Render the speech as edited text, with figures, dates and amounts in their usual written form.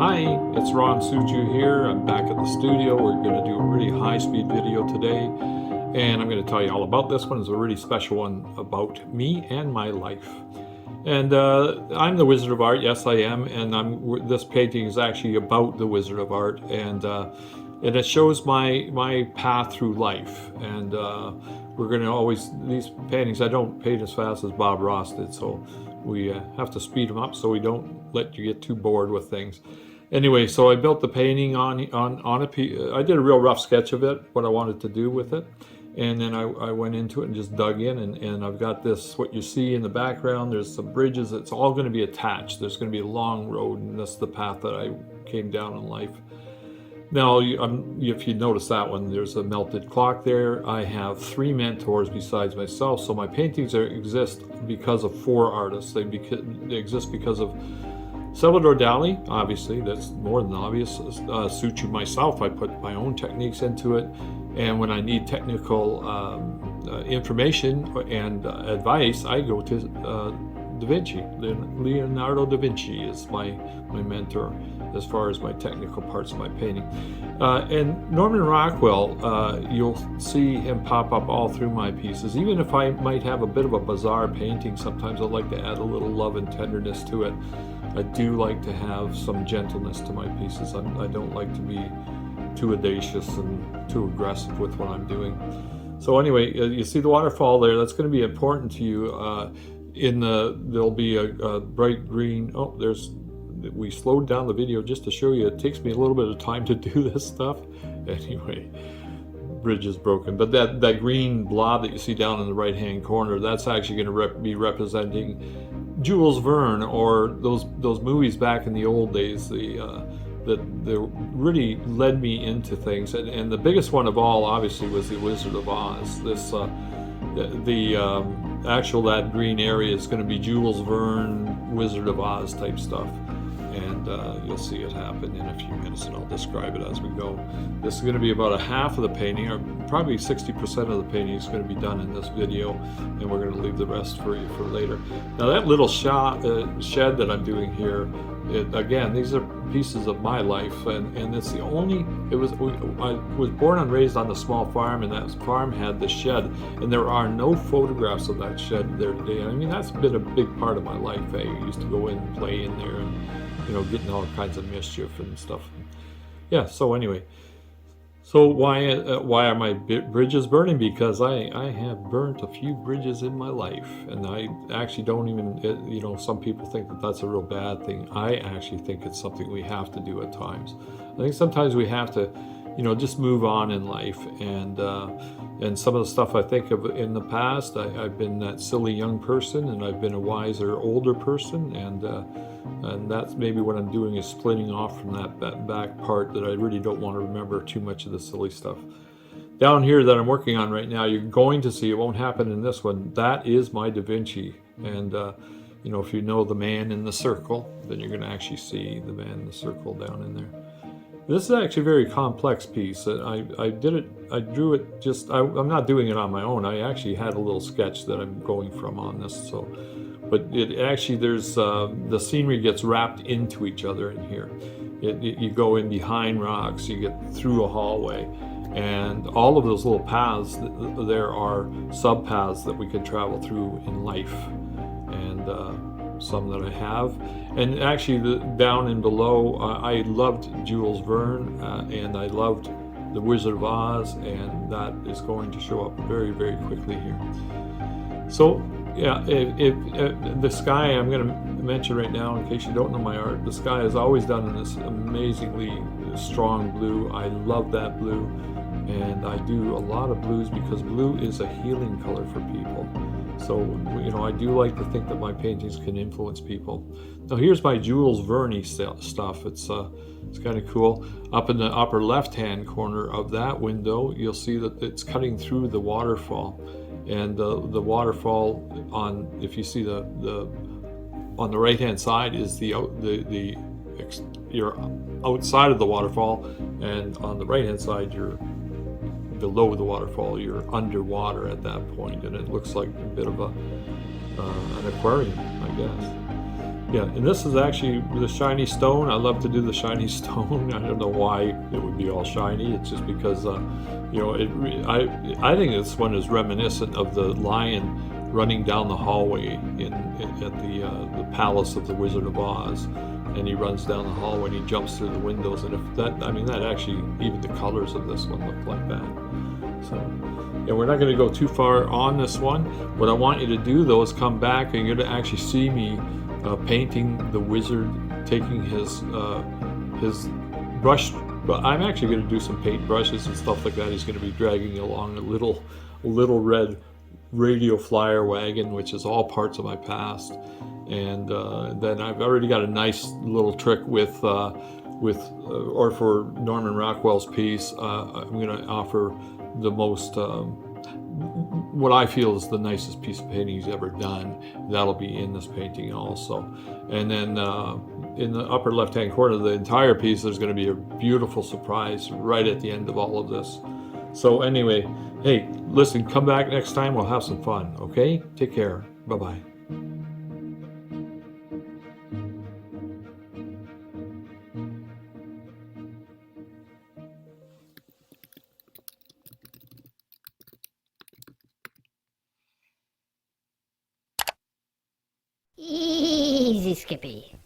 Hi, it's Ron Suchiu here. I'm back at the studio. We're going to do a really high-speed video today, and I'm going to tell you all about this one. It's a really special one about me and my life. And I'm the Wizard of Art. Yes, I am. And this painting is actually about the Wizard of Art, and it shows my path through life. And we're going to always these paintings. I don't paint as fast as Bob Ross did, so we have to speed them up so we don't let you get too bored with things. Anyway, so I built the painting on a piece. I did a real rough sketch of it, what I wanted to do with it. And then I went into it and just dug in, and I've got this, what you see in the background, there's some bridges. It's all going to be attached. There's going to be a long road, and that's the path that I came down in life. Now, if you notice that one, there's a melted clock there. I have 3 mentors besides myself, so my paintings exist because of 4 artists. They exist because of Salvador Dali, obviously, that's more than obvious. Suchiu myself, I put my own techniques into it. And when I need technical information and advice, I go to Da Vinci. Leonardo da Vinci is my mentor as far as my technical parts of my painting. And Norman Rockwell, you'll see him pop up all through my pieces. Even if I might have a bit of a bizarre painting, sometimes I like to add a little love and tenderness to it. I do like to have some gentleness to my pieces. I don't like to be too audacious and too aggressive with what I'm doing. So anyway, you see the waterfall there. That's going to be important to you. There'll be a bright green. Oh, we slowed down the video just to show you. It takes me a little bit of time to do this stuff. Anyway, bridge is broken. But that green blob that you see down in the right-hand corner, that's actually going to be representing Jules Verne, or those movies back in the old days. That really led me into things, and the biggest one of all, obviously, was the Wizard of Oz. That green area is going to be Jules Verne, Wizard of Oz type stuff, and you'll see it happen in a few minutes, and I'll describe it as we go. This is going to be about a half of the painting, or probably 60% of the painting is going to be done in this video, and we're going to leave the rest for you for later. Now, that little shed that I'm doing here, again, these are pieces of my life, and it's the only. I was born and raised on a small farm, and that farm had the shed, and there are no photographs of that shed there today. I mean, that's been a big part of my life. I used to go in and play in there, and get in all kinds of mischief and stuff. Yeah. So anyway, so why are my bridges burning? Because I have burnt a few bridges in my life, and I actually don't even, some people think that that's a real bad thing. I actually think it's something we have to do at times. I think sometimes we have to, just move on in life, and some of the stuff I think of in the past, I've been that silly young person, and I've been a wiser older person, and that's maybe what I'm doing, is splitting off from that back part that I really don't want to remember too much of the silly stuff. Down here that I'm working on right now, you're going to see, it won't happen in this one, that is my Da Vinci. And if you know the man in the circle, then you're going to actually see the man in the circle down in there. This is actually a very complex piece. I drew it I'm not doing it on my own. I actually had a little sketch that I'm going from on this, but it actually, there's the scenery gets wrapped into each other in here. You go in behind rocks, you get through a hallway, and all of those little paths, there are sub paths that we can travel through in life, and some that I have. And actually, down and below, I loved Jules Verne, and I loved the Wizard of Oz, and that is going to show up very, very quickly here. So yeah, the sky, I'm going to mention right now, in case you don't know my art, the sky is always done in this amazingly strong blue. I love that blue, and I do a lot of blues because blue is a healing color for people. So, I do like to think that my paintings can influence people. Now, here's my Jules Verne stuff. It's kind of cool. Up in the upper left-hand corner of that window, you'll see that it's cutting through the waterfall. And the waterfall, if you see on the right-hand side, is you're outside of the waterfall, and on the right-hand side, you're below the waterfall. You're underwater at that point, and it looks like a bit of an aquarium, I guess. Yeah, and this is actually the shiny stone. I love to do the shiny stone. I don't know why it would be all shiny. It's just because, I think this one is reminiscent of the lion running down the hallway at the palace of the Wizard of Oz, and he runs down the hallway and he jumps through the windows. And if that, I mean, that actually, even the colors of this one look like that. So, yeah, we're not going to go too far on this one. What I want you to do though is come back and you're going to actually see me painting the wizard, taking his brush. But I'm actually going to do some paint brushes and stuff like that. He's going to be dragging along a little red radio flyer wagon, which is all parts of my past. And then I've already got a nice little trick or for Norman Rockwell's piece. I'm going to offer the most. What I feel is the nicest piece of painting he's ever done. That'll be in this painting also. And then in the upper left-hand corner of the entire piece, there's going to be a beautiful surprise right at the end of all of this. So anyway, hey, listen, come back next time. We'll have some fun, okay? Take care. Bye-bye. Easy, Skippy.